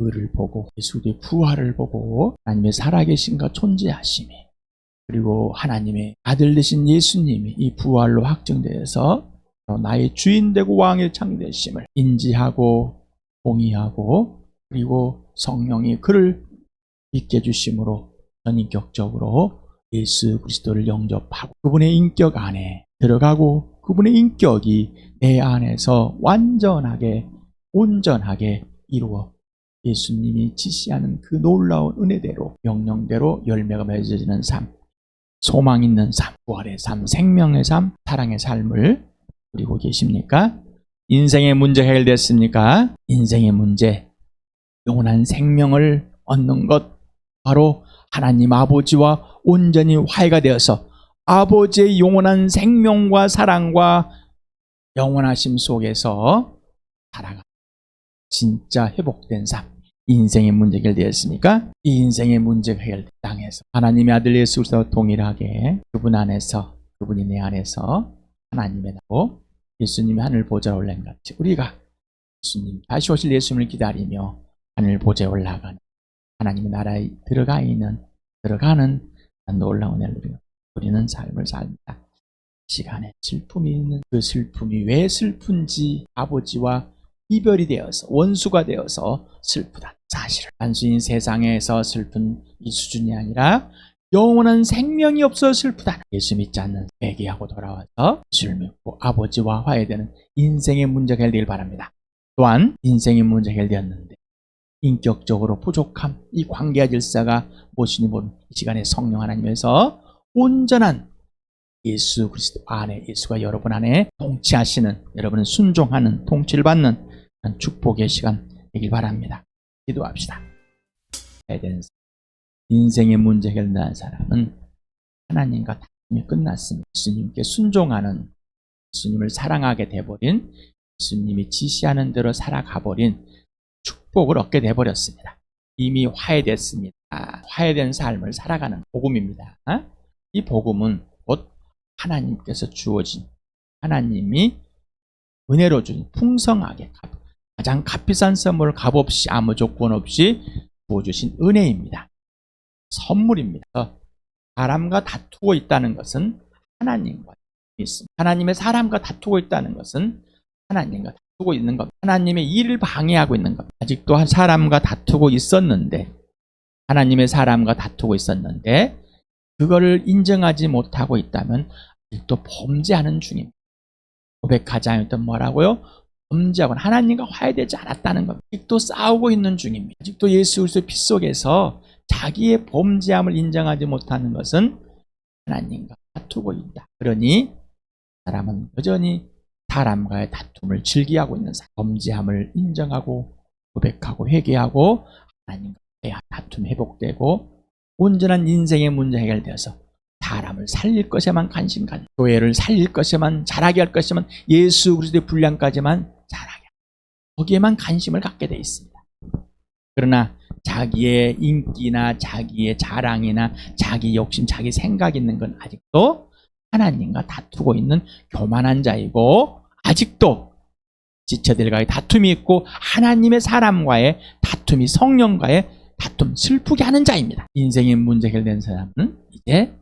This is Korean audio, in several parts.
의를 보고 예수의 부활을 보고 하나님의 살아계신과 존재하심이, 그리고 하나님의 아들 되신 예수님이 이 부활로 확증되어서 나의 주인되고 왕의 창되심을 인지하고 동의하고, 그리고 성령이 그를 믿게 해주심으로 전인격적으로 예수 그리스도를 영접하고 그분의 인격 안에 들어가고, 그분의 인격이 내 안에서 완전하게 온전하게 이루어 예수님이 지시하는 그 놀라운 은혜대로 명령대로 열매가 맺어지는 삶, 소망 있는 삶, 부활의 삶, 생명의 삶, 사랑의 삶을 누리고 계십니까? 인생의 문제 해결됐습니까? 인생의 문제, 영원한 생명을 얻는 것, 바로 하나님 아버지와 온전히 화해가 되어서 아버지의 영원한 생명과 사랑과 영원하심 속에서 살아가 진짜 회복된 삶. 인생의 문제 해결되었습니까? 이 인생의 문제가 해결된 땅에서 하나님의 아들 예수 그리스도와 동일하게 그분 안에서, 그분이 내 안에서 하나님의 나고 예수님이 하늘 보좌에 올라간 것 같이 우리가 예수님, 다시 오실 예수님을 기다리며 하늘 보좌에 올라가는 하나님의 나라에 들어가는 놀라운 은혜를 누리는 삶을 삽니다. 시간에 슬픔이 있는 그 슬픔이 왜 슬픈지, 아버지와 이별이 되어서 원수가 되어서 슬프다 사실을, 단순히 세상에서 슬픈 이 수준이 아니라 영원한 생명이 없어 슬프다. 예수 믿지 않는 회개하고 돌아와서 예수를 믿고 아버지와 화해되는 인생의 문제가 해결되길 바랍니다. 또한 인생의 문제 해결되었는데 인격적으로 부족함, 이 관계와 질서가 무엇인지 모르는 이 시간에 성령 하나님에서 온전한 예수 그리스도 안에, 예수가 여러분 안에 통치하시는, 여러분은 순종하는, 통치를 받는 축복의 시간 되길 바랍니다. 기도합시다. 인생의 문제 해결된 사람은 하나님과 다툼이 끝났습니다. 예수님께 순종하는, 예수님을 사랑하게 돼버린, 예수님이 지시하는 대로 살아가버린 축복을 얻게 돼버렸습니다. 이미 화해됐습니다. 화해된 삶을 살아가는 복음입니다. 이 복음은 곧 하나님께서 주어진, 하나님이 은혜로 주신 풍성하게 가장 값비싼 선물을 값없이 아무 조건 없이 부어주신 은혜입니다. 선물입니다. 사람과 다투고 있다는 것은 하나님과 있습니다. 하나님의 사람과 다투고 있다는 것은 하나님과 다투고 있는 것, 하나님의 일을 방해하고 있는 것. 아직도 한 사람과 다투고 있었는데, 하나님의 사람과 다투고 있었는데 그거를 인정하지 못하고 있다면 아직도 범죄하는 중입니다. 고백하지 않았던 뭐라고요? 범죄하고 하나님과 화해되지 않았다는 겁니다. 아직도 싸우고 있는 중입니다. 아직도 예수 그리스도의 피 속에서 자기의 범죄함을 인정하지 못하는 것은 하나님과 다투고 있다. 그러니 사람은 여전히 사람과의 다툼을 즐기하고 있는 사람, 범죄함을 인정하고 고백하고 회개하고 하나님과의 다툼이 회복되고 온전한 인생의 문제 해결되어서 사람을 살릴 것에만 관심 갖는, 교회를 살릴 것에만, 자라게 할 것에만, 예수 그리스도의 분량까지만 자라게, 거기에만 관심을 갖게 되어 있습니다. 그러나 자기의 인기나 자기의 자랑이나 자기 욕심, 자기 생각 있는 건 아직도 하나님과 다투고 있는 교만한 자이고, 아직도 지체들과의 다툼이 있고 하나님의 사람과의 다툼이, 성령과의 다툼, 슬프게 하는 자입니다. 인생의 문제 해결된 사람은 이제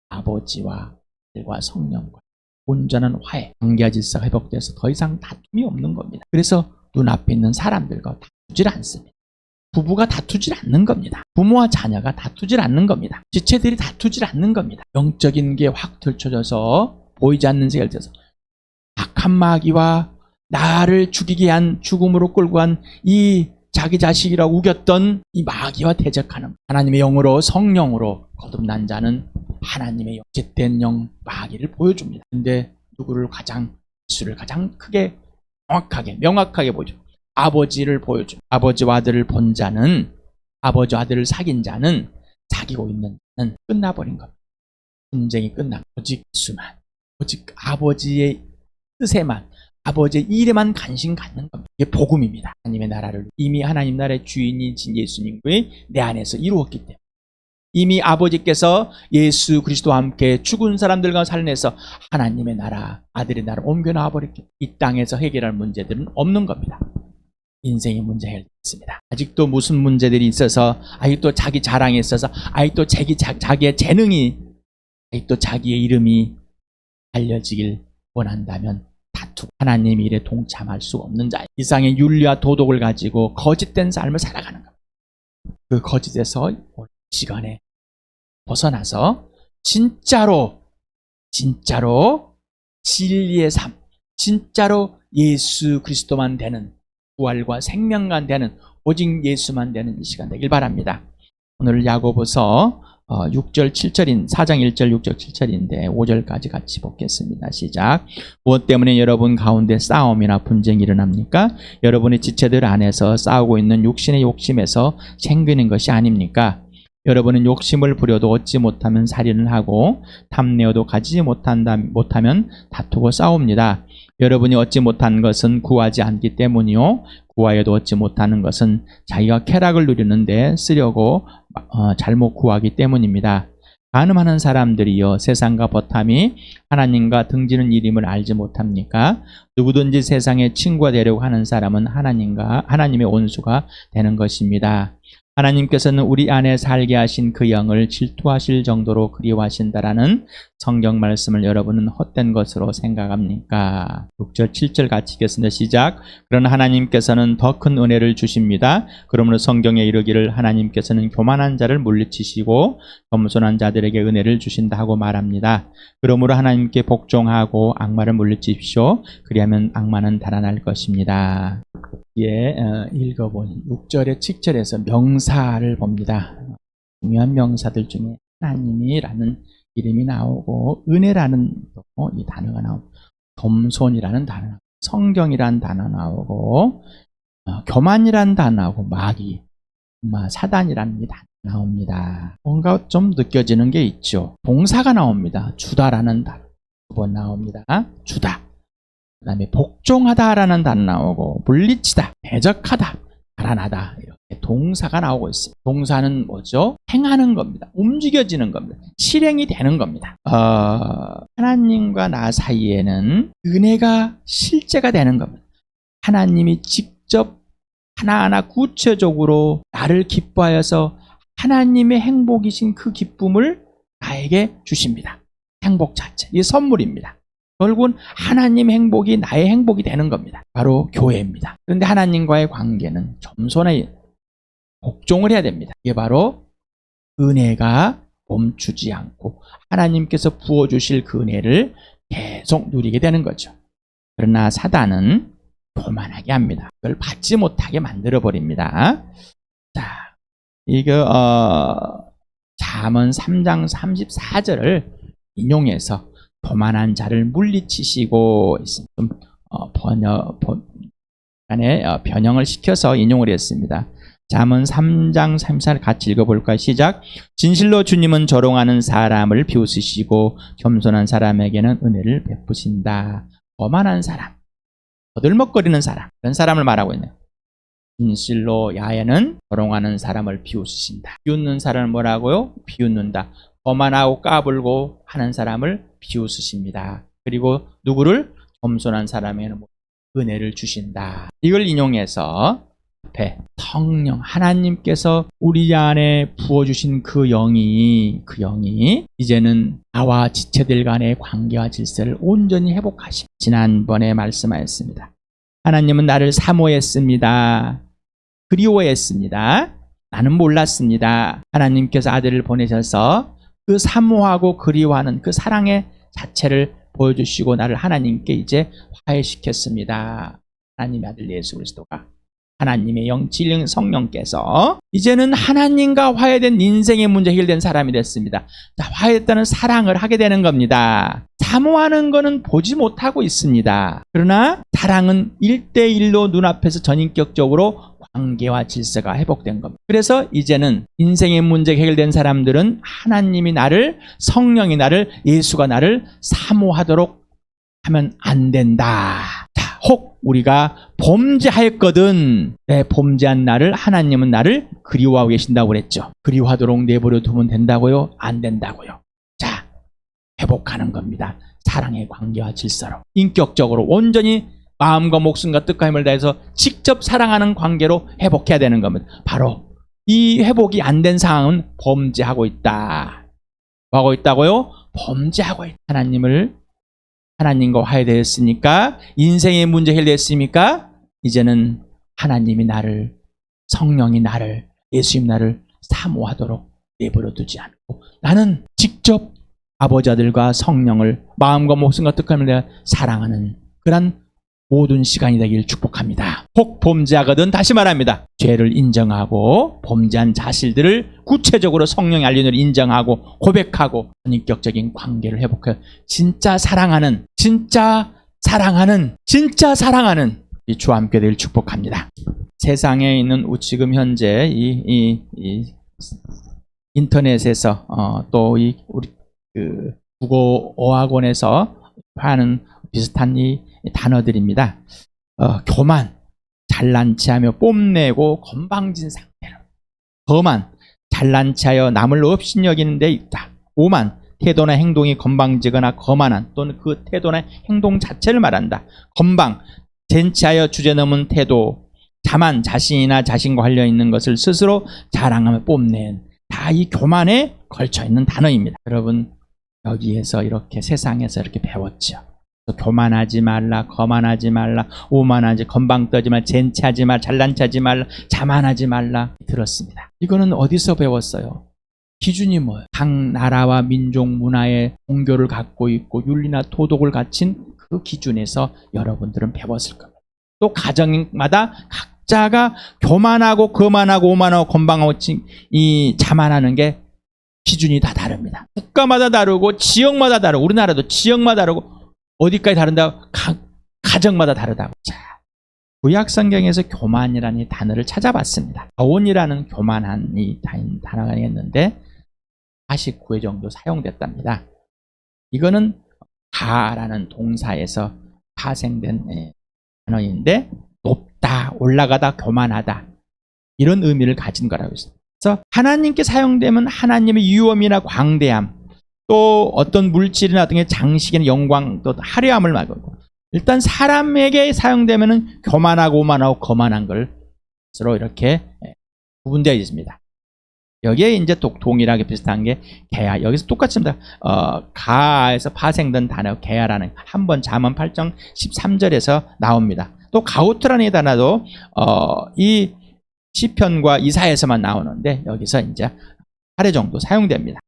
아버지와 아들과 성령과 온전한 화해, 관계와 질서가 회복돼서 더 이상 다툼이 없는 겁니다. 그래서 눈앞에 있는 사람들과 다투질 않습니다. 부부가 다투질 않는 겁니다. 부모와 자녀가 다투질 않는 겁니다. 지체들이 다투질 않는 겁니다. 영적인 게 확 들춰져서 보이지 않는 세계를 져서 악한 마귀와 나를 죽이게 한, 죽음으로 끌고 간 이 자기 자식이라고 우겼던 이 마귀와 대적하는 하나님의 영으로, 성령으로 거듭난 자는 하나님의 영짓된 영, 마귀를 보여줍니다. 근데 누구를 예수를 가장 크게 명확하게 보여줘. 아버지를 보여줘. 아버지와 아들을 본 자는, 아버지와 아들을 사귄 자는, 사귀고 있는 자는 끝나버린 겁니다. 분쟁이 끝나. 오직 예수만, 오직 아버지의 뜻에만, 아버지의 일에만 관심 갖는 겁니다. 이게 복음입니다. 하나님의 나라를 이미 하나님 나라의 주인이신 예수님의 내 안에서 이루었기 때문에, 이미 아버지께서 예수 그리스도와 함께 죽은 사람들과 살려내서 하나님의 나라, 아들의 나라를 옮겨놔 버렸기 때문에 이 땅에서 해결할 문제들은 없는 겁니다. 인생의 문제 해결됐습니다. 아직도 무슨 문제들이 있어서, 아직도 자기 자랑이 있어서, 아직도 자기의 재능이, 아직도 자기의 이름이 알려지길 원한다면 다투고 하나님의 일에 동참할 수 없는 자, 이상의 윤리와 도덕을 가지고 거짓된 삶을 살아가는 겁니다. 그 거짓에서 오늘 시간에 벗어나서 진짜로 진리의 삶, 진짜로 예수 그리스도만 되는, 부활과 생명만 되는, 오직 예수만 되는 이 시간 되길 바랍니다. 오늘 야고보서 6절 7절인 4장 1절 6절 7절인데 5절까지 같이 보겠습니다. 시작. 무엇 때문에 여러분 가운데 싸움이나 분쟁이 일어납니까? 여러분의 지체들 안에서 싸우고 있는 육신의 욕심에서 생기는 것이 아닙니까? 여러분은 욕심을 부려도 얻지 못하면 살인을 하고 탐내어도 가지지 못하면 다투고 싸웁니다. 여러분이 얻지 못한 것은 구하지 않기 때문이요, 구하여도 얻지 못하는 것은 자기가 쾌락을 누리는데 쓰려고 잘못 구하기 때문입니다. 간음하는 사람들이여, 세상과 버탐이 하나님과 등지는 일임을 알지 못합니까? 누구든지 세상에 친구가 되려고 하는 사람은 하나님의 온수가 되는 것입니다. 하나님께서는 우리 안에 살게 하신 그 영을 질투하실 정도로 그리워하신다라는 성경 말씀을 여러분은 헛된 것으로 생각합니까? 6절 7절 같이 읽겠습니다. 시작. 그러나 하나님께서는 더 큰 은혜를 주십니다. 그러므로 성경에 이르기를 하나님께서는 교만한 자를 물리치시고 겸손한 자들에게 은혜를 주신다 하고 말합니다. 그러므로 하나님께 복종하고 악마를 물리치십시오. 그리하면 악마는 달아날 것입니다. 읽어본 6절의 7절에서 명사를 봅니다. 중요한 명사들 중에 하나님이라는 이름이 나오고, 은혜라는 이 단어가 나오고, 겸손이라는 단어, 성경이라는 단어 나오고, 교만이라는 단어 나오고, 마귀, 사단이라는 이 단어 나옵니다. 뭔가 좀 느껴지는 게 있죠. 동사가 나옵니다. 주다라는 단어 2번 나옵니다. 주다. 그 다음에 복종하다라는 단어 나오고, 물리치다, 대적하다, 달아나다, 이렇게 동사가 나오고 있습니다. 동사는 뭐죠? 행하는 겁니다. 움직여지는 겁니다. 실행이 되는 겁니다. 하나님과 나 사이에는 은혜가 실제가 되는 겁니다. 하나님이 직접 하나하나 구체적으로 나를 기뻐하여서 하나님의 행복이신 그 기쁨을 나에게 주십니다. 행복 자체, 이게 선물입니다. 결국은 하나님 행복이 나의 행복이 되는 겁니다. 바로 교회입니다. 그런데 하나님과의 관계는 겸손히 복종을 해야 됩니다. 이게 바로 은혜가 멈추지 않고 하나님께서 부어주실 그 은혜를 계속 누리게 되는 거죠. 그러나 사단은 교만하게 합니다. 그걸 받지 못하게 만들어버립니다. 자, 잠언 3장 34절을 인용해서 교만한 자를 물리치시고 좀 변형을 시켜서 인용을 했습니다. 잠언 3장 34절 같이 읽어볼까요? 시작. 진실로 주님은 조롱하는 사람을 비웃으시고 겸손한 사람에게는 은혜를 베푸신다. 거만한 사람, 거들먹거리는 사람, 그런 사람을 말하고 있네요. 진실로 야훼는 조롱하는 사람을 비웃으신다. 비웃는 사람을 뭐라고요? 비웃는다. 거만하고 까불고 하는 사람을 비웃으십니다. 그리고 누구를? 겸손한 사람에게는 은혜를 주신다. 이걸 인용해서 성령, 하나님께서 우리 안에 부어주신 그 영이 이제는 나와 지체들 간의 관계와 질서를 온전히 회복하시. 지난번에 말씀하였습니다. 하나님은 나를 사모했습니다. 그리워했습니다. 나는 몰랐습니다. 하나님께서 아들을 보내셔서 그 사모하고 그리워하는 그 사랑의 자체를 보여주시고 나를 하나님께 이제 화해시켰습니다. 하나님의 아들 예수 그리스도가, 하나님의 영, 진령 성령께서 이제는 하나님과 화해된 인생의 문제 해결된 사람이 됐습니다. 자, 화해했다는 사랑을 하게 되는 겁니다. 사모하는 것은 보지 못하고 있습니다. 그러나 사랑은 1대1로 눈앞에서 전인격적으로 관계와 질서가 회복된 겁니다. 그래서 이제는 인생의 문제가 해결된 사람들은 하나님이 나를, 성령이 나를, 예수가 나를 사모하도록 하면 안 된다. 자, 혹 우리가 범죄하였거든. 범죄한 나를 하나님은 나를 그리워하고 계신다고 그랬죠. 그리워하도록 내버려 두면 된다고요? 안 된다고요. 자, 회복하는 겁니다. 사랑의 관계와 질서로 인격적으로 온전히 마음과 목숨과 뜻과 힘을 다해서 직접 사랑하는 관계로 회복해야 되는 겁니다. 바로 이 회복이 안 된 상황은 범죄하고 있다. 뭐 하고 있다고요? 범죄하고 있다. 하나님과 화해되었으니까, 인생의 문제 해결됐습니까? 이제는 하나님이 나를, 성령이 나를, 예수님 나를 사모하도록 내버려 두지 않고 나는 직접 아버지 아들과 성령을 마음과 목숨과 뜻과 힘을 내어 사랑하는 그런 모든 시간이 되길 축복합니다. 혹 범죄하거든, 다시 말합니다, 죄를 인정하고 범죄한 자신들을 구체적으로 성령의 알리는 인정하고 고백하고 인격적인 관계를 회복해 진짜 사랑하는 이 주와 함께 되길 축복합니다. 세상에 있는 지금 현재 이 인터넷에서 또 우리 국어 어학원에서 하는 비슷한 이 단어들입니다. 교만, 잘난 체하며 뽐내고 건방진 상태로. 거만, 잘난 체하여 남을 업신여기는 데 있다. 오만, 태도나 행동이 건방지거나 거만한 또는 그 태도나 행동 자체를 말한다. 건방, 젠치하여 주제넘은 태도. 자만, 자신이나 자신과 관련 있는 것을 스스로 자랑하며 뽐내는, 다 이 교만에 걸쳐있는 단어입니다. 여러분, 여기에서 이렇게 세상에서 이렇게 배웠죠. 교만하지 말라, 거만하지 말라, 오만하지, 건방 떠지 말라, 젠치하지 말라, 잘난 체하지 말라, 자만하지 말라 들었습니다. 이거는 어디서 배웠어요? 기준이 뭐예요? 각 나라와 민족 문화의 종교를 갖고 있고 윤리나 도덕을 갖춘 그 기준에서 여러분들은 배웠을 겁니다. 또 가정마다 각자가 교만하고 거만하고 오만하고 건방하고 이 자만하는 게 기준이 다 다릅니다. 국가마다 다르고 지역마다 다르고, 우리나라도 지역마다 다르고 어디까지 다른다고? 가정마다 다르다고. 자, 구약 성경에서 교만이라는 이 단어를 찾아봤습니다. 가온이라는 교만한 이 단어가 있는데 49회 정도 사용됐답니다. 이거는 가라는 동사에서 파생된 단어인데, 높다, 올라가다, 교만하다, 이런 의미를 가진 거라고 했습니다. 그래서 하나님께 사용되면 하나님의 유엄이나 광대함, 또 어떤 물질이나 어떤 장식이나 영광, 또 화려함을 말하고, 일단 사람에게 사용되면은 교만하고 오만하고 거만한 것으로 이렇게 구분되어 있습니다. 여기에 이제 동일하게 비슷한 게 개야. 여기서 똑같습니다. 가에서 파생된 단어 개야라는 한번 잠언 8장 13절에서 나옵니다. 또 가우트라는 단어도 이 시편과 이사야에서만 나오는데 여기서 이제 8회 정도 사용됩니다.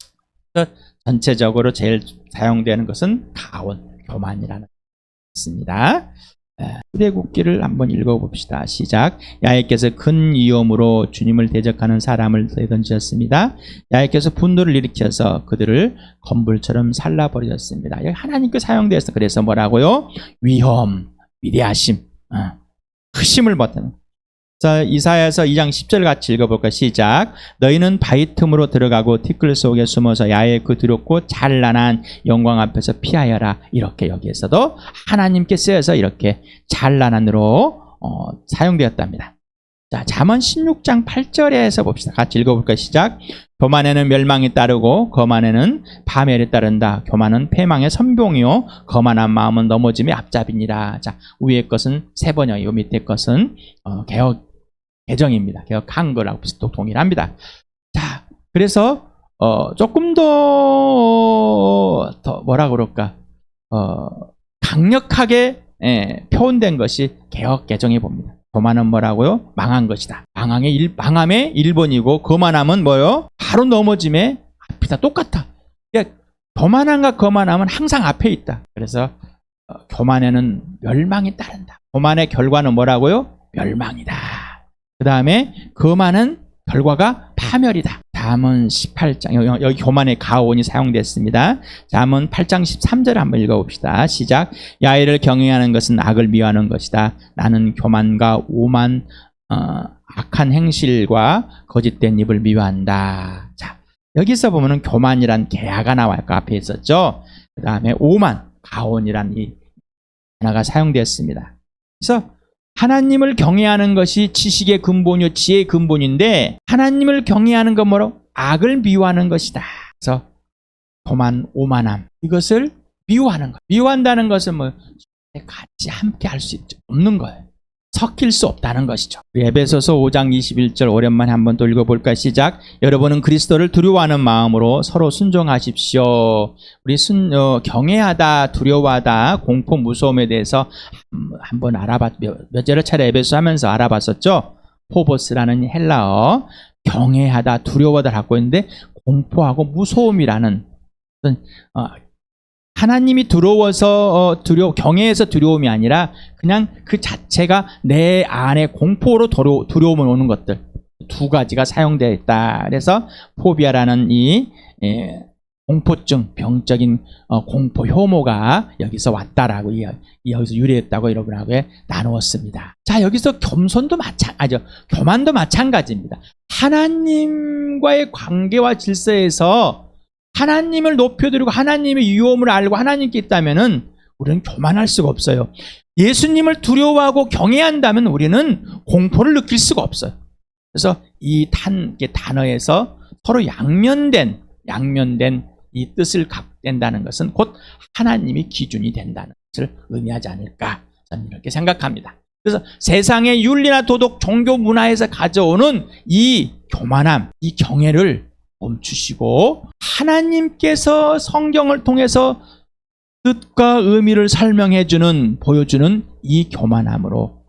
전체적으로 제일 사용되는 것은 가온, 교만이라는 것입니다. 후대국기를 한번 읽어봅시다. 시작. 야훼께서 큰 위험으로 주님을 대적하는 사람을 던지셨습니다. 야훼께서 분노를 일으켜서 그들을 건불처럼 살라버리셨습니다. 여기 하나님께 사용되어서 그래서 뭐라고요? 위험, 위대하심, 크심을 벗는. 자, 이사야서 2장 10절 같이 읽어볼까? 시작. 너희는 바위 틈으로 들어가고 티끌 속에 숨어서 야훼의 그 두렵고 찬란한 영광 앞에서 피하여라. 이렇게 여기에서도 하나님께 쓰여서 이렇게 찬란한으로 사용되었답니다. 자, 잠언 16장 8절에서 봅시다. 같이 읽어볼까? 시작. 교만에는 멸망이 따르고 거만에는 파멸이 따른다. 교만은 패망의 선봉이요 거만한 마음은 넘어짐의 앞잡이니라. 자, 위의 것은 세 번역이고 밑에 것은 개정입니다. 개혁한 거라고 동일합니다. 자, 그래서 조금 더 뭐라 그럴까? 강력하게 표현된 것이 개혁 개정해 봅니다. 교만은 뭐라고요? 망한 것이다. 망함의 1번이고 거만함은 뭐요? 바로 넘어짐의 앞이다. 똑같아. 그러니까 교만함과 거만함은 항상 앞에 있다. 그래서 교만에는 멸망이 따른다. 교만의 결과는 뭐라고요? 멸망이다. 그 다음에 거만은 결과가 파멸이다. 잠언 18장, 여기 교만의 가온이 사용됐습니다. 잠언 8장 13절 한번 읽어봅시다. 시작. 야훼를 경외하는 것은 악을 미워하는 것이다. 나는 교만과 오만, 악한 행실과 거짓된 입을 미워한다. 자, 여기서 보면은 교만이란 개야가 나와요. 그 앞에 있었죠. 그 다음에 오만, 가온이란 이 단어가 사용되었습니다. 그래서 하나님을 경외하는 것이 지식의 근본이요 지혜의 근본인데, 하나님을 경외하는 건 뭐로? 악을 미워하는 것이다. 그래서 교만, 오만함, 이것을 미워하는 것. 미워한다는 것은 뭐 같이 함께 할 수 없는 거예요. 섞일 수 없다는 것이죠. 에베소서 5장 21절 오랜만에 한번 또 읽어볼까요? 시작. 여러분은 그리스도를 두려워하는 마음으로 서로 순종하십시오. 우리 경외하다, 두려워하다, 공포, 무서움에 대해서 한번 몇 차례 에베소 하면서 알아봤었죠. 포보스라는 헬라어, 경외하다, 두려워하다 갖고 있는데 공포하고 무서움이라는 하나님이 두려워서 경외해서 두려움이 아니라 그냥 그 자체가 내 안에 공포로 두려움을 오는 것들 두 가지가 사용되어 있다. 그래서 포비아라는 이 공포증, 병적인 공포 혐오가 여기서 왔다라고 여기서 유래했다고 여러분하고 나누었습니다. 자, 여기서 겸손도 교만도 마찬가지입니다. 하나님과의 관계와 질서에서 하나님을 높여드리고 하나님의 유엄을 알고 하나님께 있다면은 우리는 교만할 수가 없어요. 예수님을 두려워하고 경외한다면 우리는 공포를 느낄 수가 없어요. 그래서 이 단어에서 서로 양면된 이 뜻을 갖게 된다는 것은 곧 하나님이 기준이 된다는 것을 의미하지 않을까 저는 이렇게 생각합니다. 그래서 세상의 윤리나 도덕, 종교, 문화에서 가져오는 이 교만함, 이 경외를 멈추시고 하나님께서 성경을 통해서 뜻과 의미를 보여주는 이 교만함으로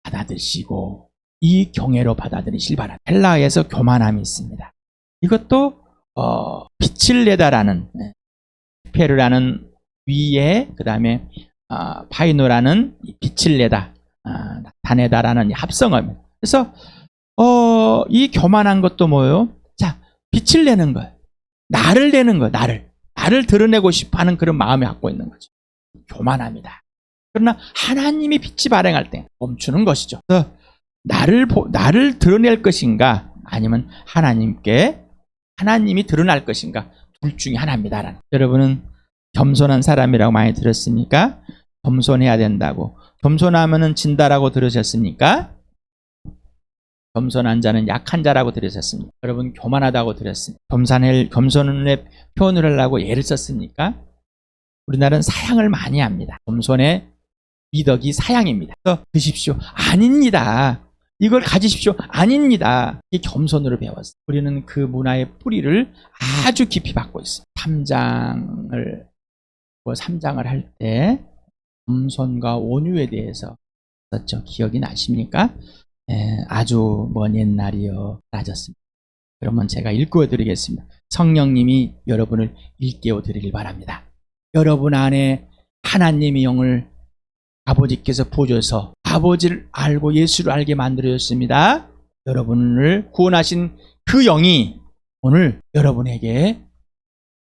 받아들이시고 이 경외로 받아들이시길 바랍니다. 헬라어에서 교만함이 있습니다. 이것도 빛을 내다라는 페르라는 위에 그 다음에 파이노라는 빛을 내다 나타내다라는 합성어입니다. 그래서 이 교만한 것도 뭐예요? 빛을 내는 거예요. 나를 내는 거예요. 나를 드러내고 싶어하는 그런 마음을 갖고 있는 거죠. 교만합니다. 그러나 하나님이 빛이 발행할 때 멈추는 것이죠. 그래서 나를 드러낼 것인가 아니면 하나님이 드러날 것인가 둘 중에 하나입니다. 여러분은 겸손한 사람이라고 많이 들었습니까? 겸손해야 된다고. 겸손하면은 진다라고 들으셨습니까? 겸손한 자는 약한 자라고 들으셨습니까? 여러분 교만하다고 들었습니까? 겸손의 표현을 하려고 예를 썼습니까? 우리나라는 사양을 많이 합니다. 겸손의 미덕이 사양입니다. 그래서 드십시오. 아닙니다. 이걸 가지십시오. 아닙니다. 이 겸손으로 배웠어요. 우리는 그 문화의 뿌리를 아주 깊이 받고 있어요. 3장을 할 때 겸손과 온유에 대해서 썼죠. 기억이 나십니까? 아주 먼 옛날이요 따졌습니다. 그러면 제가 읽어드리겠습니다. 성령님이 여러분을 일깨워드리길 바랍니다. 여러분 안에 하나님의 영을 아버지께서 부어줘서 아버지를 알고 예수를 알게 만들어줬습니다. 여러분을 구원하신 그 영이 오늘 여러분에게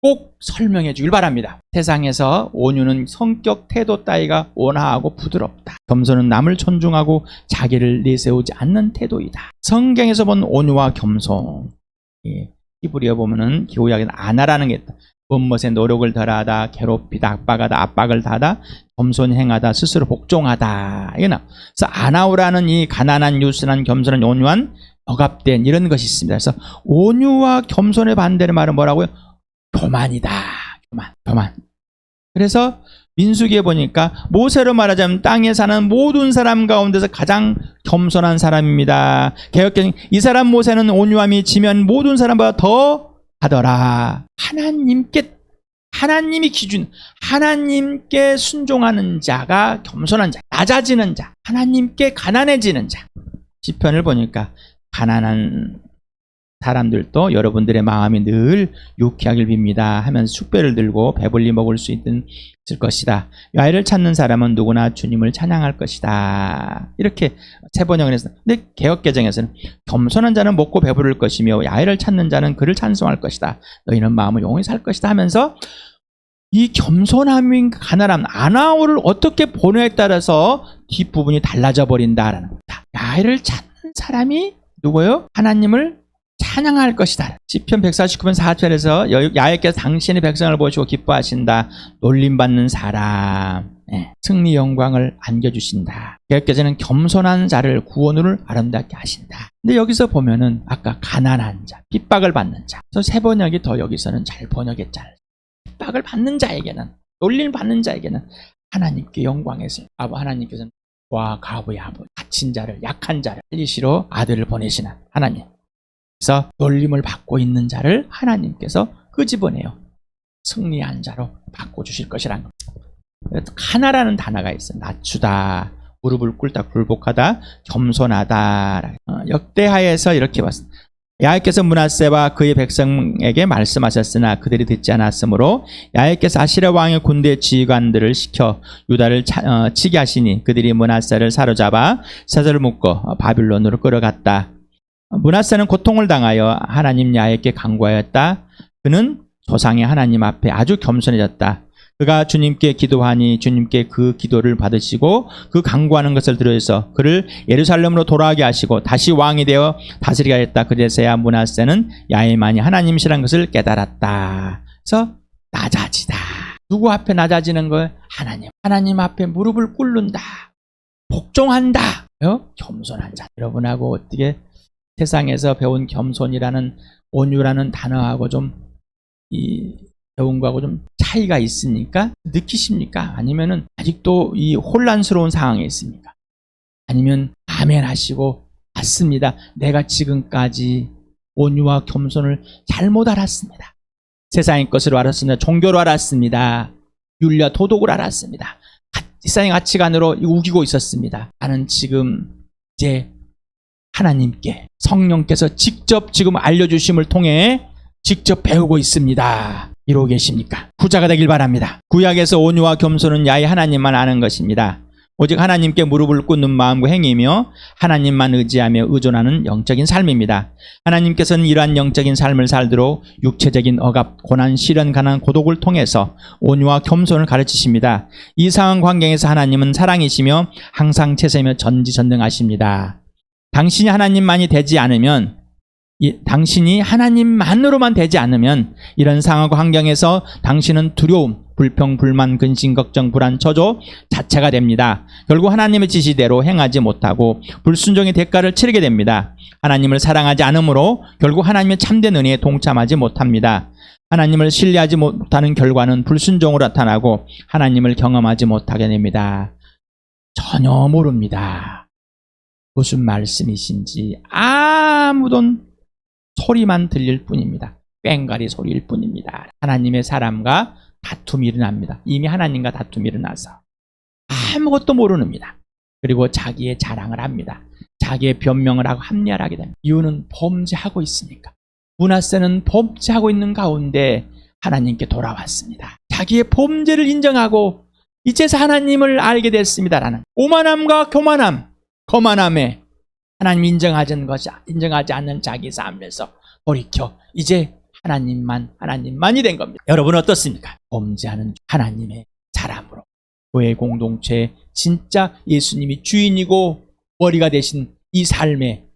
꼭 설명해 주길 바랍니다. 세상에서 온유는 성격, 태도 따위가 온화하고 부드럽다. 겸손은 남을 존중하고 자기를 내세우지 않는 태도이다. 성경에서 본 온유와 겸손, 히브리어 보면은 기호약에는 아나라는 게 있다. 무엇에 노력을 덜하다, 괴롭히다, 압박하다, 압박을 다하다, 겸손히 행하다, 스스로 복종하다. 이게 나. 그래서 아나우라는 이 가난한, 유순한, 겸손한, 온유한, 억압된 이런 것이 있습니다. 그래서 온유와 겸손의 반대의 말은 뭐라고요? 교만이다. 교만. 그래서 민수기에 보니까 모세로 말하자면 땅에 사는 모든 사람 가운데서 가장 겸손한 사람입니다. 개역개정 이 사람 모세는 온유함이 지면 모든 사람보다 더 하더라. 하나님이 기준, 하나님께 순종하는 자가 겸손한 자, 낮아지는 자, 하나님께 가난해지는 자. 시편을 보니까 가난한 사람들도 여러분들의 마음이 늘 유쾌하길 빕니다 하면서 축배를 들고 배불리 먹을 수 있을 것이다. 야외를 찾는 사람은 누구나 주님을 찬양할 것이다. 이렇게 새 번역을 했어요. 근데 개역개정에서는 겸손한 자는 먹고 배부를 것이며 야외를 찾는 자는 그를 찬송할 것이다. 너희는 마음을 용히 살 것이다 하면서 이 겸손함인 가난함, 아나우를 어떻게 보느냐에 따라서 뒷부분이 달라져 버린다라는 겁니다. 야외를 찾는 사람이 누구예요? 하나님을 찬양할 것이다. 시편 149편 4절에서 야훼께서 당신의 백성을 보시고 기뻐하신다. 놀림받는 사람, 승리 영광을 안겨주신다. 여기까지는 겸손한 자를 구원을 아름답게 하신다. 근데 여기서 보면은 아까 가난한 자, 핍박을 받는 자. 그래서 새 번역이 더 여기서는 잘 번역했잖아요. 핍박을 받는 자에게는, 놀림 받는 자에게는 하나님께 영광에서 하나님께서는 와 가부의 아버지, 갇힌 자를, 약한 자를 살리시러 아들을 보내시는 하나님. 그래서 놀림을 받고 있는 자를 하나님께서 끄집어내요. 승리한 자로 바꿔주실 것이라는 겁니다. 하나라는 단어가 있어요. 낮추다, 무릎을 꿇다, 굴복하다, 겸손하다. 역대하에서 이렇게 봤습니다. 야훼께서 므낫세와 그의 백성에게 말씀하셨으나 그들이 듣지 않았으므로 야훼께서 아시랴 왕의 군대 지휘관들을 시켜 유다를 치게 하시니 그들이 므낫세를 사로잡아 사절을 묶어 바빌론으로 끌어갔다. 므낫세는 고통을 당하여 하나님 야훼께 간구하였다. 그는 조상의 하나님 앞에 아주 겸손해졌다. 그가 주님께 기도하니 주님께 그 기도를 받으시고 그 간구하는 것을 들으셔서 그를 예루살렘으로 돌아가게 하시고 다시 왕이 되어 다스리게 하였다. 그제서야 므낫세는 야훼만이 하나님이시라는 것을 깨달았다. 그래서 낮아지다. 누구 앞에 낮아지는 거예요? 하나님. 하나님 앞에 무릎을 꿇는다. 복종한다. 겸손한 자. 여러분하고 어떻게 세상에서 배운 겸손이라는 온유라는 단어하고 좀 배운 거하고 좀 차이가 있으니까 느끼십니까? 아니면은 아직도 이 혼란스러운 상황에 있습니까? 아니면 아멘 하시고 맞습니다. 내가 지금까지 온유와 겸손을 잘못 알았습니다. 세상의 것으로 알았습니다. 종교로 알았습니다. 윤리와 도덕을 알았습니다. 세상의 가치관으로 우기고 있었습니다. 나는 지금 이제 하나님께 성령께서 직접 지금 알려주심을 통해 직접 배우고 있습니다. 이러고 계십니까? 부자가 되길 바랍니다. 구약에서 온유와 겸손은 야훼 하나님만 아는 것입니다. 오직 하나님께 무릎을 꿇는 마음과 행위며 하나님만 의지하며 의존하는 영적인 삶입니다. 하나님께서는 이러한 영적인 삶을 살도록 육체적인 억압, 고난, 시련, 가난, 고독을 통해서 온유와 겸손을 가르치십니다. 이 상황 환경에서 하나님은 사랑이시며 항상 채세며 전지전능하십니다. 당신이 하나님만이 되지 않으면 당신이 하나님만으로만 되지 않으면 이런 상황과 환경에서 당신은 두려움, 불평, 불만, 근심, 걱정, 불안, 저조 자체가 됩니다. 결국 하나님의 지시대로 행하지 못하고 불순종의 대가를 치르게 됩니다. 하나님을 사랑하지 않으므로 결국 하나님의 참된 은혜에 동참하지 못합니다. 하나님을 신뢰하지 못하는 결과는 불순종으로 나타나고 하나님을 경험하지 못하게 됩니다. 전혀 모릅니다. 무슨 말씀이신지 아무도 소리만 들릴 뿐입니다. 꽹과리 소리일 뿐입니다. 하나님의 사람과 다툼이 일어납니다. 이미 하나님과 다툼이 일어나서 아무것도 모르는입니다. 그리고 자기의 자랑을 합니다. 자기의 변명을 하고 합리화를 하게 됩니다. 이유는 범죄하고 있으니까. 므낫세는 범죄하고 있는 가운데 하나님께 돌아왔습니다. 자기의 범죄를 인정하고 이제서 하나님을 알게 됐습니다라는 오만함과 교만함, 거만함에 하나님 인정하지 않는 자기 삶에서 돌이켜 이제 하나님만이 된 겁니다. 여러분 어떻습니까? 범죄하는 하나님의 사람으로 교회 공동체 진짜 예수님이 주인이고 머리가 되신 이 삶에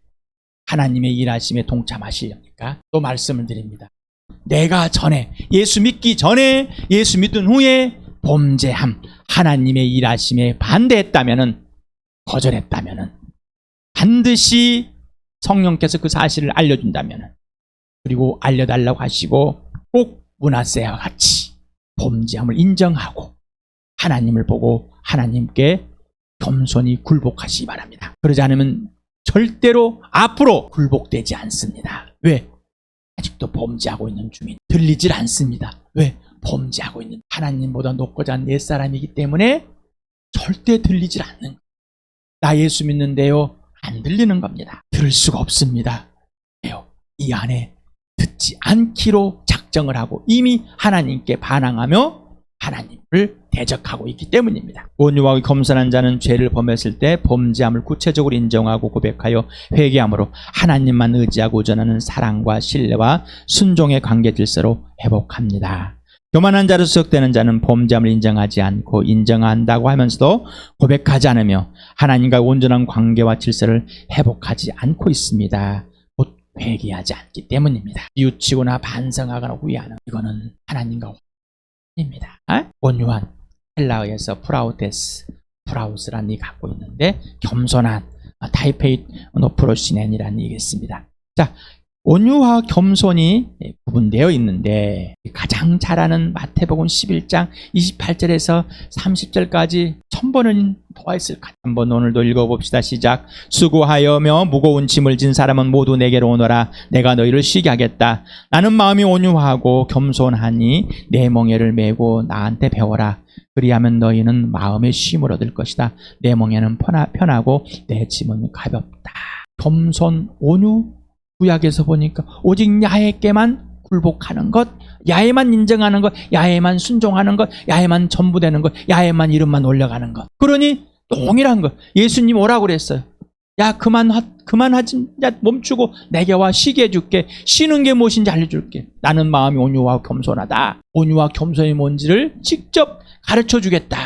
하나님의 일하심에 동참하시렵니까? 또 말씀을 드립니다. 내가 전에 예수 믿기 전에 예수 믿은 후에 범죄함 하나님의 일하심에 반대했다면은 거절했다면은 반드시 성령께서 그 사실을 알려준다면 그리고 알려달라고 하시고 꼭 므낫세와 같이 범죄함을 인정하고 하나님을 보고 하나님께 겸손히 굴복하시기 바랍니다. 그러지 않으면 절대로 앞으로 굴복되지 않습니다. 왜? 아직도 범죄하고 있는 중인 들리질 않습니다. 왜? 범죄하고 있는 하나님보다 높고자 하는 옛사람이기 때문에 절대 들리질 않는 나 예수 믿는데요. 안 들리는 겁니다. 들을 수가 없습니다. 왜요? 이 안에 듣지 않기로 작정을 하고 이미 하나님께 반항하며 하나님을 대적하고 있기 때문입니다. 온유하고 겸손한 자는 죄를 범했을 때 범죄함을 구체적으로 인정하고 고백하여 회개함으로 하나님만 의지하고 의존하는 사랑과 신뢰와 순종의 관계 질서로 회복합니다. 교만한 자로 수석되는 자는 범죄함을 인정하지 않고 인정한다고 하면서도 고백하지 않으며 하나님과 온전한 관계와 질서를 회복하지 않고 있습니다. 곧 회개하지 않기 때문입니다. 뉘우치거나 반성하거나 후회하는 이거는 하나님과 입니다. 온유한 헬라어에서 프라우스라는 이 갖고 있는데 겸손한 타이페이 노프로시넨이라는 얘기가 있습니다. 자, 온유와 겸손이 구분되어 있는데 가장 잘 아는 마태복음 11장 28절에서 30절까지 1000번은 더 있을까? 한번 오늘도 읽어봅시다. 시작. 수고하여며 무거운 짐을 진 사람은 모두 내게로 오너라. 내가 너희를 쉬게 하겠다. 나는 마음이 온유하고 겸손하니 내 멍에를 메고 나한테 배워라. 그리하면 너희는 마음의 쉼을 얻을 것이다. 내 멍에는 편하고 내 짐은 가볍다. 겸손, 온유. 구약에서 보니까 오직 야훼께만 굴복하는 것, 야훼만 인정하는 것, 야훼만 순종하는 것, 야훼만 전부되는 것, 야훼만 이름만 올려가는 것. 그러니 동일한 것. 예수님 오라고 그랬어요. 야 그만하지, 야 멈추고 내게 와 쉬게 해줄게. 쉬는 게 무엇인지 알려줄게. 나는 마음이 온유하고 겸손하다. 온유와 겸손이 뭔지를 직접 가르쳐주겠다.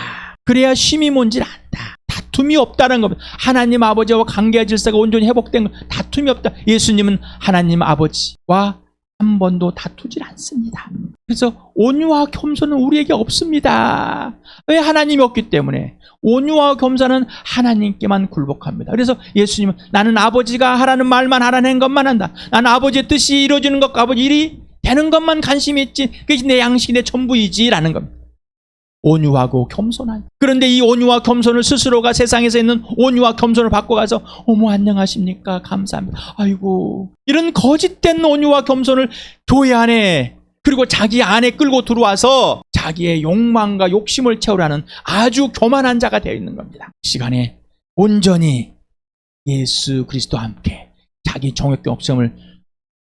그래야 쉼이 뭔지를 안다. 다툼이 없다는 겁니다. 하나님 아버지와 관계의 질서가 온전히 회복된 것, 다툼이 없다. 예수님은 하나님 아버지와 한 번도 다투질 않습니다. 그래서 온유와 겸손은 우리에게 없습니다. 왜? 하나님이 없기 때문에. 온유와 겸손은 하나님께만 굴복합니다. 그래서 예수님은 나는 아버지가 하라는 말만 하라는 것만 한다. 나는 아버지의 뜻이 이루어지는 것과 아버지 일이 되는 것만 관심이 있지, 그것이 내 양식이 내 전부이지 라는 겁니다. 온유하고 겸손한. 그런데 이 온유와 겸손을 스스로가 세상에서 있는 온유와 겸손을 바꿔가서 어머 안녕하십니까 감사합니다. 아이고, 이런 거짓된 온유와 겸손을 교회 안에 그리고 자기 안에 끌고 들어와서 자기의 욕망과 욕심을 채우라는 아주 교만한 자가 되어 있는 겁니다. 이 시간에 온전히 예수 그리스도와 함께 자기 정욕의 욕심을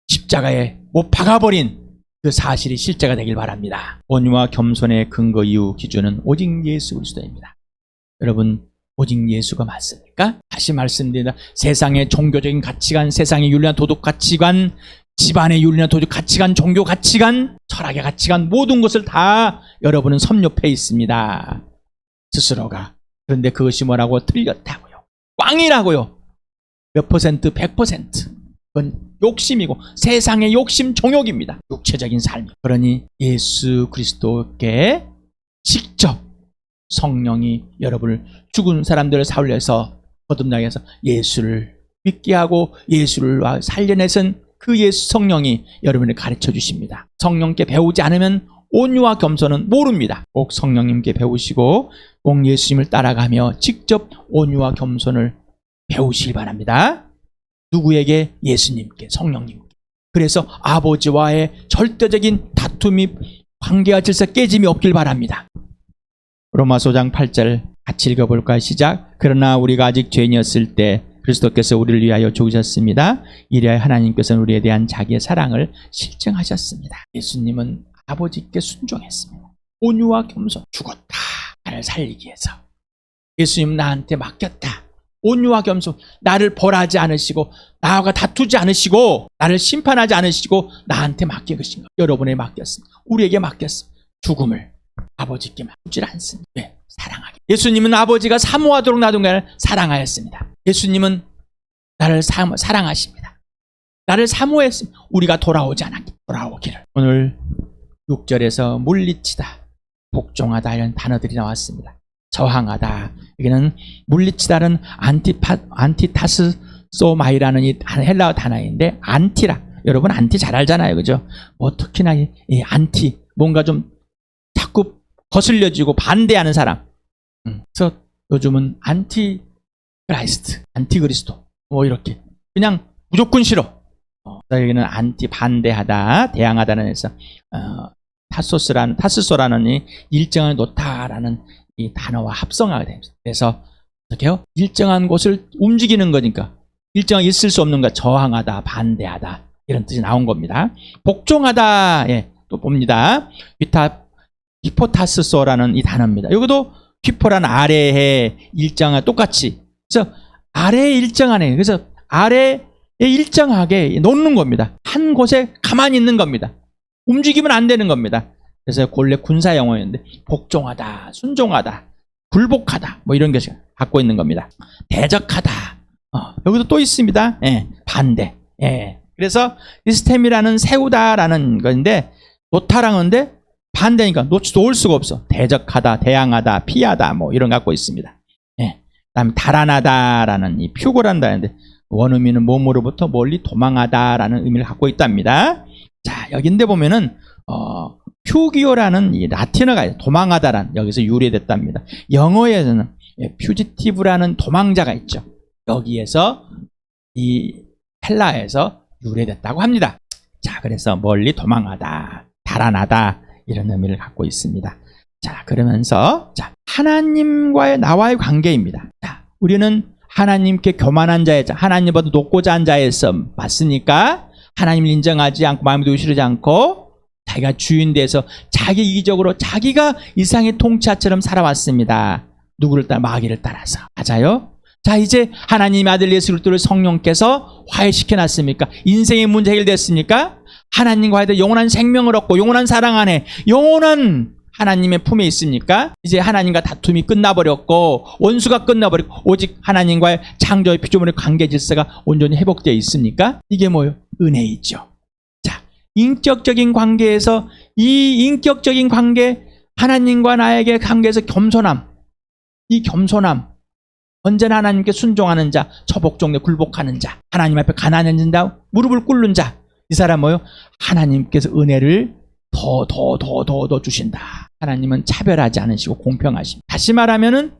십자가에 못 박아버린 그 사실이 실제가 되길 바랍니다. 온유와 겸손의 근거 이유 기준은 오직 예수 그리스도입니다. 여러분, 오직 예수가 맞습니까? 다시 말씀드립니다. 세상의 종교적인 가치관, 세상의 윤리나 도덕 가치관, 집안의 윤리나 도덕 가치관, 종교 가치관, 철학의 가치관, 모든 것을 다 여러분은 섭렵해 있습니다. 스스로가. 그런데 그것이 뭐라고? 틀렸다고요. 꽝이라고요. 몇 퍼센트? 100%. 그건 욕심이고 세상의 욕심, 종욕입니다. 육체적인 삶. 그러니 예수 그리스도께 직접 성령이 여러분을 죽은 사람들을 살려서 거듭나게 해서 예수를 믿게 하고 예수를 살려내선 그 예수 성령이 여러분을 가르쳐 주십니다. 성령께 배우지 않으면 온유와 겸손은 모릅니다. 꼭 성령님께 배우시고 꼭 예수님을 따라가며 직접 온유와 겸손을 배우시기 바랍니다. 누구에게? 예수님께, 성령님께. 그래서 아버지와의 절대적인 다툼이, 관계와 질서 깨짐이 없길 바랍니다. 로마서 5장 8절 같이 읽어볼까요? 시작. 그러나 우리가 아직 죄인이었을 때 그리스도께서 우리를 위하여 죽으셨습니다. 이래야 하나님께서는 우리에 대한 자기의 사랑을 실증하셨습니다. 예수님은 아버지께 순종했습니다. 온유와 겸손. 죽었다. 나를 살리기 위해서. 예수님은 나한테 맡겼다. 온유와 겸손. 나를 벌하지 않으시고 나와 다투지 않으시고 나를 심판하지 않으시고 나한테 맡기신 것. 여러분에 맡겼습니다. 우리에게 맡겼습니다. 죽음을 아버지께 맡기질 않습니다. 왜? 사랑하게. 예수님은 아버지가 사모하도록 놔둔 게 아니라 사랑하였습니다. 예수님은 나를 사랑하십니다. 나를 사모했습니다. 우리가 돌아오지 않았기, 돌아오기를. 오늘 6절에서 물리치다, 복종하다 이런 단어들이 나왔습니다. 저항하다. 여기는 물리치다는 안티타스소마이라는 이 헬라어 단어인데 안티라. 여러분 안티 잘 알잖아요, 그죠? 뭐 특히나 이 안티 뭔가 좀 자꾸 거슬려지고 반대하는 사람. 그래서 요즘은 안티크라이스트, 안티그리스도 뭐 이렇게 그냥 무조건 싫어. 여기는 안티 반대하다, 대항하다는 에서 타스소라는 이 일정을 놓다라는 이 단어와 합성하게 됩니다. 그래서 어떻게요? 일정한 곳을 움직이는 거니까 일정하게 있을 수 없는 것, 저항하다, 반대하다 이런 뜻이 나온 겁니다. 복종하다, 예, 또 봅니다. 히포타스소라는 이 단어입니다. 여기도 휘포란 아래에 일정한 똑같이. 그래서 아래에 일정하네. 그래서 아래에 일정하게 놓는 겁니다. 한 곳에 가만히 있는 겁니다. 움직이면 안 되는 겁니다. 그래서 원래 군사 용어였는데 복종하다, 순종하다, 굴복하다 뭐 이런 것을 갖고 있는 겁니다. 대적하다. 여기도 또 있습니다. 예, 반대. 예. 그래서 시스템이라는 세우다라는 건데 놓다라는데 반대니까 놓을 수가 없어. 대적하다, 대항하다, 피하다 뭐 이런 거 갖고 있습니다. 예. 그다음에 달아나다라는 이 표고란다는데 원어민은 몸으로부터 멀리 도망하다라는 의미를 갖고 있답니다. 자, 여기인데 보면은 퓨기오라는 이 라틴어가 도망하다라는 여기서 유래됐답니다. 영어에서는 퓨지티브라는 도망자가 있죠. 여기에서 이 헬라에서 유래됐다고 합니다. 자, 그래서 멀리 도망하다, 달아나다 이런 의미를 갖고 있습니다. 자, 그러면서 자, 하나님과의 나와의 관계입니다. 자, 우리는 하나님께 교만한 자의 하나님보다 높고자 한 자에서 맞으니까 하나님을 인정하지 않고 마음에도 의심하지 않고 자기가 주인 돼서 자기 이기적으로 자기가 이상의 통치자처럼 살아왔습니다. 누구를 따라? 마귀를 따라서. 맞아요? 자, 이제 하나님 아들 예수 그리스도를 성령께서 화해시켜 놨습니까? 인생의 문제 해결됐습니까? 하나님과의 영원한 생명을 얻고 영원한 사랑 안에 영원한 하나님의 품에 있습니까? 이제 하나님과 다툼이 끝나버렸고 원수가 끝나버렸고 오직 하나님과의 창조의 피조물의 관계 질서가 온전히 회복되어 있습니까? 이게 뭐예요? 은혜이죠. 자, 인격적인 관계에서 이 인격적인 관계 하나님과 나에게 관계에서 겸손함, 이 겸손함, 언제나 하나님께 순종하는 자, 처복종에 굴복하는 자, 하나님 앞에 가난한 자, 무릎을 꿇는 자, 이 사람 뭐예요? 하나님께서 은혜를 더 주신다. 하나님은 차별하지 않으시고 공평하십니다. 다시 말하면은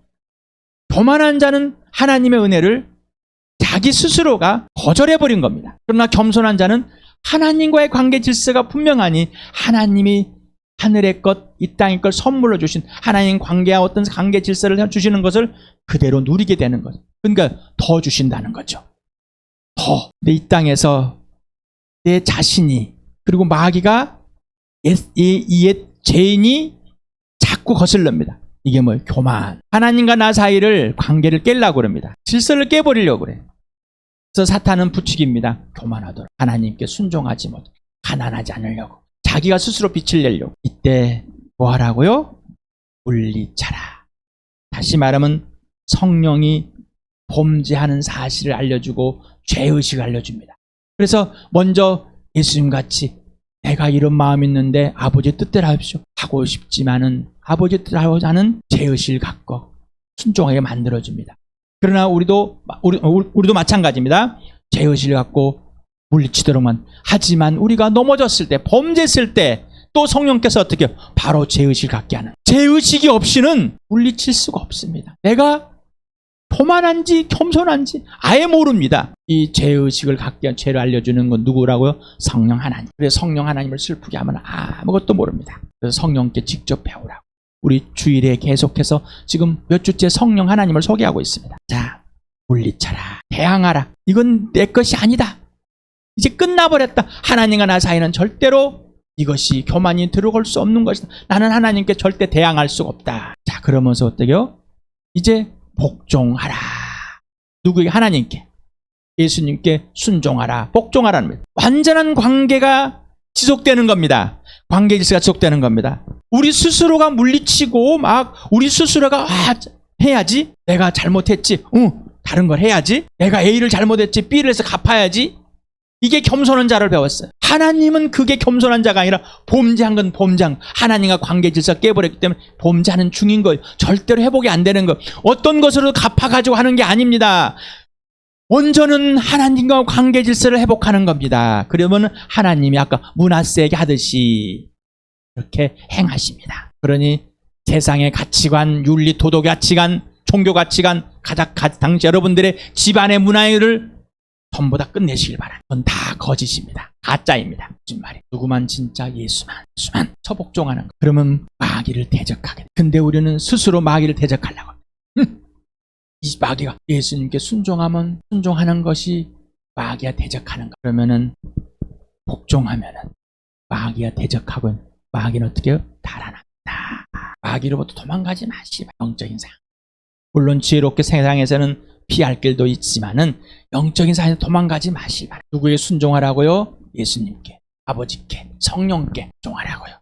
교만한 자는 하나님의 은혜를 자기 스스로가 거절해버린 겁니다. 그러나 겸손한 자는 하나님과의 관계 질서가 분명하니 하나님이 하늘의 것, 이 땅의 걸 선물로 주신 하나님 관계와 어떤 관계 질서를 주시는 것을 그대로 누리게 되는 거죠. 그러니까 더 주신다는 거죠. 더. 이 땅에서 내 자신이 그리고 마귀가 이 옛 죄인이 자꾸 거슬릅니다. 이게 뭐예요? 교만. 하나님과 나 사이를 관계를 깨려고 그럽니다. 질서를 깨버리려고 그래요. 그래서 사탄은 부추깁니다. 교만하도록. 하나님께 순종하지 못, 가난하지 않으려고. 자기가 스스로 빛을 내려고. 이때 뭐 하라고요? 물리쳐라. 다시 말하면 성령이 범죄하는 사실을 알려주고 죄의식을 알려줍니다. 그래서 먼저 예수님같이 내가 이런 마음이 있는데 아버지의 뜻대로 하십시오 하고 싶지만은 아버지의 뜻대로 하는 죄의식을 갖고 순종하게 만들어줍니다. 그러나 우리도 마찬가지입니다. 죄의식을 갖고 물리치도록만 하지만 우리가 넘어졌을 때 범죄했을 때 또 성령께서 어떻게 해요? 바로 죄의식을 갖게 하는. 죄의식이 없이는 물리칠 수가 없습니다. 내가 교만한지 겸손한지 아예 모릅니다. 이 죄의식을 갖게 한 죄를 알려주는 건 누구라고요? 성령 하나님. 그래서 성령 하나님을 슬프게 하면 아무것도 모릅니다. 그래서 성령께 직접 배우라고. 우리 주일에 계속해서 지금 몇 주째 성령 하나님을 소개하고 있습니다. 자, 물리쳐라. 대항하라. 이건 내 것이 아니다. 이제 끝나버렸다. 하나님과 나 사이는 절대로 이것이 교만이 들어갈 수 없는 것이다. 나는 하나님께 절대 대항할 수가 없다. 자, 그러면서 어떻게요? 이제 복종하라. 누구에게? 하나님께. 예수님께 순종하라. 복종하라는 겁니다. 완전한 관계가 지속되는 겁니다. 관계 질서가 지속되는 겁니다. 우리 스스로가 물리치고 막 우리 스스로가 해야지. 내가 잘못했지. 다른 걸 해야지. 내가 A를 잘못했지. B를 해서 갚아야지. 이게 겸손한 자를 배웠어요. 하나님은 그게 겸손한 자가 아니라 범죄한 건 범죄한, 하나님과 관계 질서 깨버렸기 때문에 범죄하는 중인 거예요. 절대로 회복이 안 되는 거예요. 어떤 것으로 갚아가지고 하는 게 아닙니다. 원전은 하나님과 관계 질서를 회복하는 겁니다. 그러면 하나님이 아까 므낫세에게 하듯이 그렇게 행하십니다. 그러니 세상의 가치관, 윤리, 도덕 가치관, 종교 가치관, 당시 여러분들의 집안의 문화를 전부 다 끝내시길 바랍니다. 그건 다 거짓입니다. 가짜입니다. 무슨 말이에요? 누구만 진짜 예수만 처복종하는 거. 그러면 마귀를 대적하게 돼. 근데 우리는 스스로 마귀를 대적하려고 합니다. 이 마귀가 예수님께 순종하면 순종하는 것이 마귀가 대적하는 거. 그러면은 복종하면은 마귀가 대적하고 마귀는 어떻게 해요? 달아납니다. 마귀로부터 도망가지 마시라. 영적인 상. 물론 지혜롭게 세상에서는 피할 길도 있지만은 영적인 사회에서 도망가지 마시라. 누구에게 순종하라고요? 예수님께, 아버지께, 성령께 순종하라고요.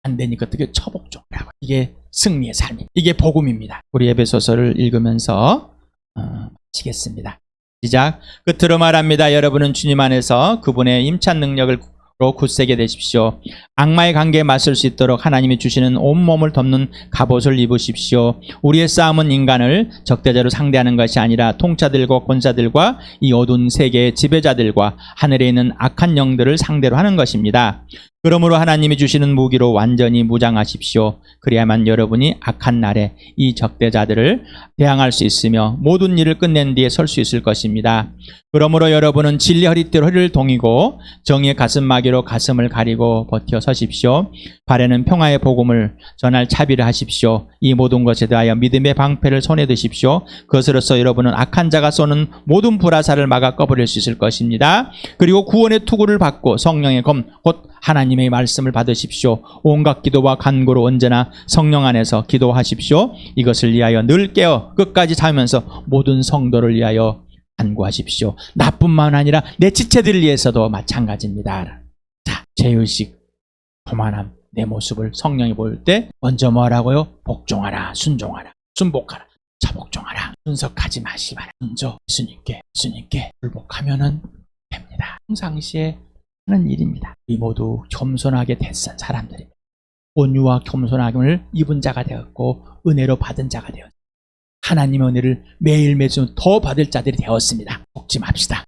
안 되니까 어떻게 처복종하라고. 이게 승리의 삶입니다. 이게 복음입니다. 우리 에베소서를 읽으면서 마치겠습니다. 시작. 끝으로 말합니다. 여러분은 주님 안에서 그분의 임찬 능력을 굳세게 되십시오. 악마의 관계에 맞설 수 있도록 하나님이 주시는 온몸을 덮는 갑옷을 입으십시오. 우리의 싸움은 인간을 적대자로 상대하는 것이 아니라 통치자들과 권사들과 이 어두운 세계의 지배자들과 하늘에 있는 악한 영들을 상대로 하는 것입니다. 그러므로 하나님이 주시는 무기로 완전히 무장하십시오. 그래야만 여러분이 악한 날에 이 적대자들을 대항할 수 있으며 모든 일을 끝낸 뒤에 설 수 있을 것입니다. 그러므로 여러분은 진리 허리띠로 허리를 동이고 정의의 가슴마개로 가슴을 가리고 버텨 서십시오. 발에는 평화의 복음을 전할 차비를 하십시오. 이 모든 것에 대하여 믿음의 방패를 손에 드십시오. 그것으로써 여러분은 악한 자가 쏘는 모든 불화살을 막아 꺼버릴 수 있을 것입니다. 그리고 구원의 투구를 받고 성령의 검 곧 하나님의 말씀을 받으십시오. 온갖 기도와 간구로 언제나 성령 안에서 기도하십시오. 이것을 위하여 늘 깨어 끝까지 살면서 모든 성도를 위하여 간구하십시오. 나뿐만 아니라 내 지체들을 위해서도 마찬가지입니다. 자, 죄의식, 교만함, 내 모습을 성령이 볼 때 먼저 뭐라고요? 복종하라, 순종하라, 순복하라, 자복종하라. 분석하지 마시기 바랍니다. 먼저 예수님께 불복하면은 됩니다. 평상시에 하는 일입니다. 우리 모두 겸손하게 됐던 사람들입니다. 온유와 겸손함을 입은 자가 되었고 은혜로 받은 자가 되었습니다. 하나님의 은혜를 매일매일 더 받을 자들이 되었습니다. 복지 맙시다.